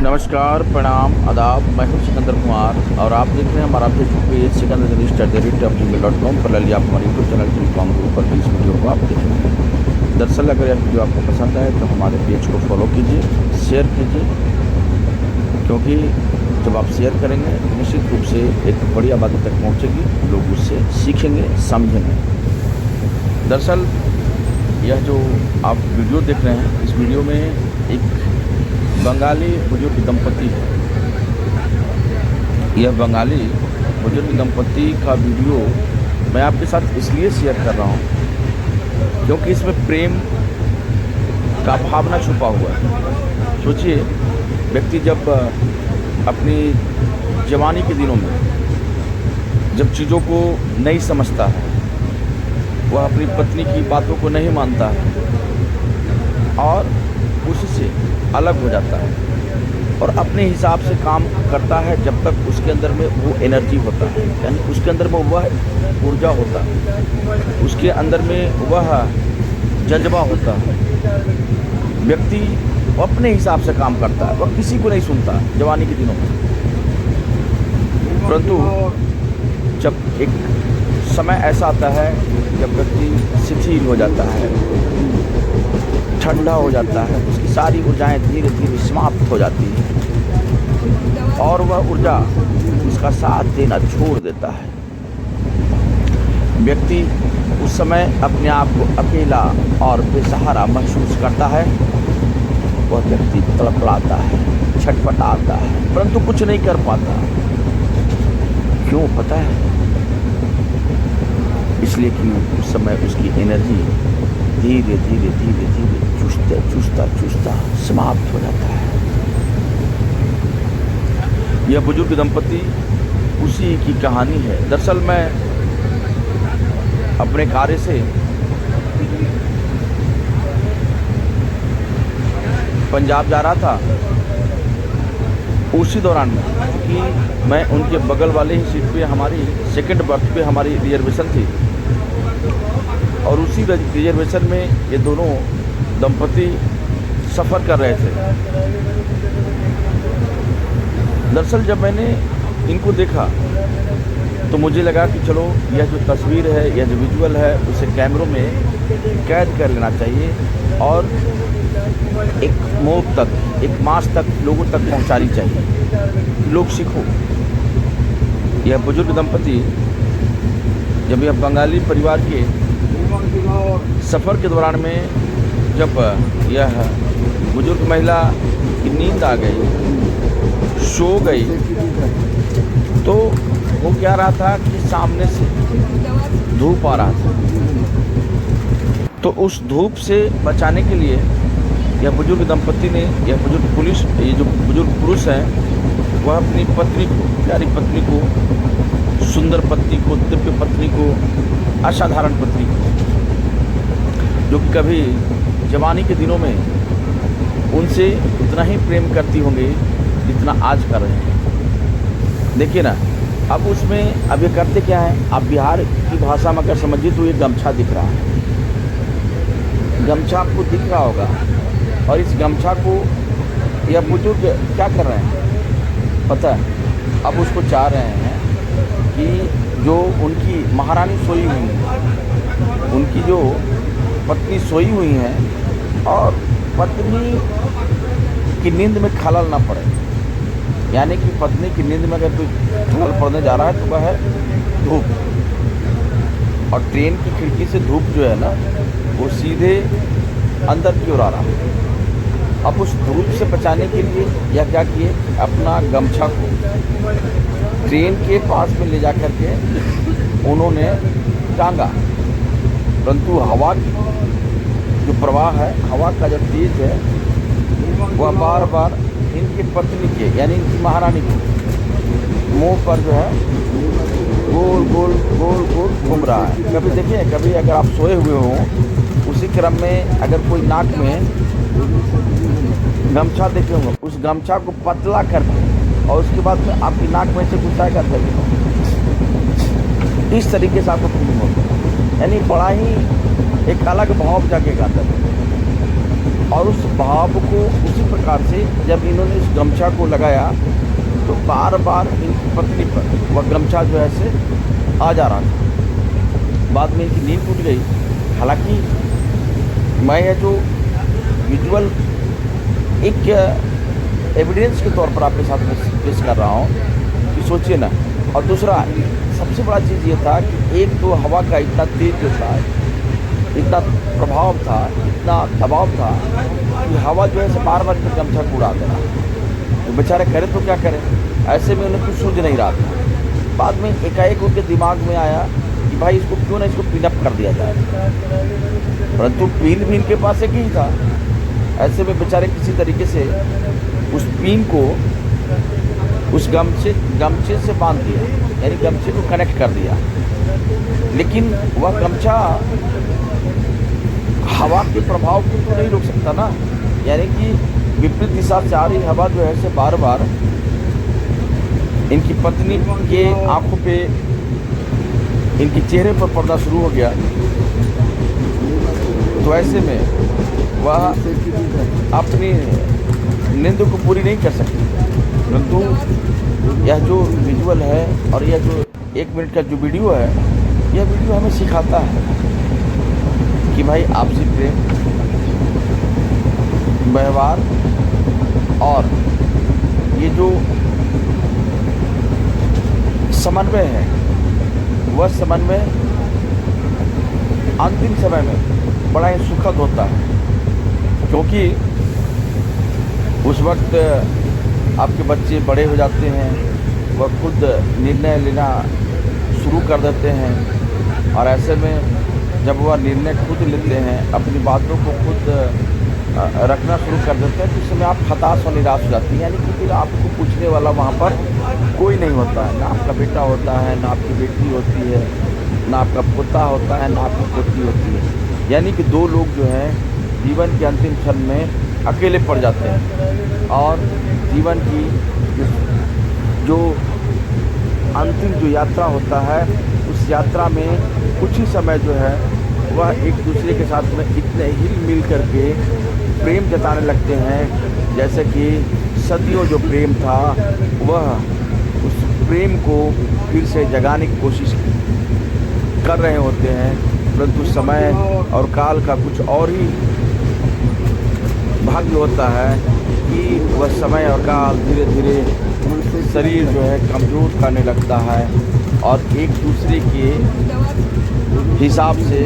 नमस्कार, प्रणाम, आदाब। मैं हूं सिकंदर कुमार और आप देख रहे हैं हमारा फेसबुक पेज sikandarjani@gmail.com पर। लिया आप हमारे यूट्यूब चैनल टेलीकॉम ग्रुप पर भी इस वीडियो को आप देखेंगे। दरअसल अगर यह वीडियो आपको पसंद आए तो हमारे पेज को फॉलो कीजिए, शेयर कीजिए, क्योंकि जब आप शेयर करेंगे तो निश्चित रूप से एक बढ़िया बात तक पहुँचेगी, लोग उससे सीखेंगे, समझेंगे। दरअसल यह जो आप वीडियो देख रहे हैं, इस वीडियो में एक बंगाली बुजुर्ग दंपति है। यह बंगाली बुजुर्ग दंपति का वीडियो मैं आपके साथ इसलिए शेयर कर रहा हूँ क्योंकि इसमें प्रेम का भावना छुपा हुआ है। सोचिए, व्यक्ति जब अपनी जवानी के दिनों में जब चीज़ों को नहीं समझता है, वह अपनी पत्नी की बातों को नहीं मानता है और उससे अलग हो जाता है और अपने हिसाब से काम करता है जब तक उसके अंदर में वो एनर्जी होता है, यानी उसके अंदर में वह ऊर्जा होता है, उसके अंदर में वह जज्बा होता है। व्यक्ति अपने हिसाब से काम करता है, वह किसी को नहीं सुनता जवानी के दिनों में। परंतु जब एक समय ऐसा आता है जब व्यक्ति शिथिल हो जाता है, ठंडा हो जाता है, उसकी सारी ऊर्जाएं धीरे धीरे समाप्त हो जाती हैं और वह ऊर्जा उसका साथ देना छोड़ देता है। व्यक्ति उस समय अपने आप को अकेला और बेसहारा महसूस करता है। वह व्यक्ति तड़पड़ाता है, छटपटाता है, परंतु कुछ नहीं कर पाता। क्यों पता है? इसलिए कि उस समय उसकी एनर्जी धीरे धीरे धीरे धीरे चूसता समाप्त हो जाता है। यह बुजुर्ग दंपति उसी की कहानी है। दरअसल मैं अपने कार्य से पंजाब जा रहा था। उसी दौरान में, क्योंकि मैं उनके बगल वाले ही सीट पे, हमारी सेकंड बर्थ पे हमारी रिजर्वेशन थी और उसी रिजर्वेशन में ये दोनों दंपति सफ़र कर रहे थे। दरअसल जब मैंने इनको देखा तो मुझे लगा कि चलो यह जो तस्वीर है, यह जो विजुअल है, उसे कैमरों में कैद कर लेना चाहिए और एक मोड़ तक, एक मास तक लोगों तक पहुंचानी चाहिए, लोग सीखो। यह बुजुर्ग दंपति जब यह बंगाली परिवार के सफ़र के दौरान में जब यह बुजुर्ग महिला की नींद आ गई, सो गई, तो वो क्या रहा था कि सामने से धूप आ रहा था। तो उस धूप से बचाने के लिए यह बुजुर्ग दंपति ने, ये जो बुजुर्ग पुरुष हैं, वह अपनी पत्नी को, प्यारी पत्नी को, सुंदर पत्नी को, दिव्य पत्नी को, असाधारण पत्नी को, जो कि कभी जवानी के दिनों में उनसे उतना ही प्रेम करती होंगी जितना आज कर रहे हैं। देखिए ना, अब उसमें अब ये करते क्या है, आप बिहार की भाषा में अगर समझिए तो ये गमछा दिख रहा है, गमछा आपको दिख रहा होगा, और इस गमछा को यह बुजुर्ग क्या कर रहे हैं पता है? अब उसको चाह रहे हैं कि जो उनकी महारानी सोई हुई है, उनकी जो पत्नी सोई हुई हैं और पत्नी की नींद में खलल ना पड़े, यानी कि पत्नी की नींद में अगर कोई खलल पड़ने जा रहा है तो वह है धूप। और ट्रेन की खिड़की से धूप जो है ना, वो सीधे अंदर की ओर आ रहा है। अब उस धूप से बचाने के लिए यह क्या किए, अपना गमछा को ट्रेन के पास में ले जा कर के उन्होंने टांगा, परंतु हवा की जो प्रवाह है, हवा का जो तेज है, वह बार बार इनकी पत्नी के, यानी इनकी महारानी के मुंह पर जो है गोल गोल गोल गोल घूम रहा है। कभी देखिए, कभी अगर आप सोए हुए हों, उसी क्रम में अगर कोई नाक में गमछा देखे होंगे, उस गमछा को पतला करके और उसके बाद में आपकी नाक में से घुसाएगा, इस तरीके से आपको फीलिंग होगा, यानी बड़ा ही एक अलग भाव जागेगा अंदर। और उस भाव को उसी प्रकार से जब इन्होंने इस गमछा को लगाया तो बार बार इनकी पत्नी पर वह गमछा जो है से आ जा रहा था। बाद में इनकी नींद टूट गई। हालांकि मैं यह जो विजुअल एक एविडेंस के तौर पर आपके साथ पेश कर रहा हूँ कि सोचिए ना। और दूसरा सबसे बड़ा चीज़ ये था कि एक तो हवा का इतना तेज जो था, इतना प्रभाव था, इतना दबाव था कि हवा जो है बार बार इनके गमछा को उड़ा देना। तो बेचारे करे तो क्या करें, ऐसे में उन्हें कुछ सूझ नहीं रहा था। बाद में एकाएक उनके दिमाग में आया कि भाई इसको क्यों ना इसको पिन अप कर दिया जाए, परंतु पिन भी इनके पास एक ही था। ऐसे में बेचारे किसी तरीके से उस पिन को उस गमछे से बांध दिया, यानी गमछे को कनेक्ट कर दिया। लेकिन वह गमछा हवा के प्रभाव को तो नहीं रोक सकता ना, यानी कि विपरीत दिशा से आ रही हवा जो है से बार बार इनकी पत्नी के आंखों पे, इनके चेहरे पर पड़ना शुरू हो गया। तो ऐसे में वह अपनी नींद को पूरी नहीं कर सकती। परंतु यह जो विजुअल है और यह जो 1 मिनट का जो वीडियो है, यह वीडियो हमें सिखाता है कि भाई आपसी प्रेम, व्यवहार और ये जो समन्वय है, वह समन्वय अंतिम समय में बड़ा ही सुखद होता है। क्योंकि उस वक्त आपके बच्चे बड़े हो जाते हैं, वह खुद निर्णय लेना शुरू कर देते हैं। और ऐसे में जब वह निर्णय खुद लेते हैं, अपनी बातों को खुद रखना शुरू कर देते हैं, तो उस समय आप हताश और निराश हो जाती हैं। यानी कि फिर आपको पूछने वाला वहाँ पर कोई नहीं होता है, ना आपका बेटा होता है, ना आपकी बेटी होती है, ना आपका पोता होता है, ना आपकी पोती होती है। यानी कि 2 लोग जो हैं जीवन के अंतिम क्षण में अकेले पड़ जाते हैं। और जीवन की जो अंतिम जो यात्रा होता है, उस यात्रा में कुछ ही समय जो है वह एक दूसरे के साथ में इतने हिल मिल करके प्रेम जताने लगते हैं, जैसे कि सदियों जो प्रेम था वह उस प्रेम को फिर से जगाने की कोशिश कर रहे होते हैं। परंतु समय और काल का कुछ और ही भाग्य होता है कि वह समय और काल धीरे धीरे शरीर जो है कमज़ोर करने लगता है और एक दूसरे के हिसाब से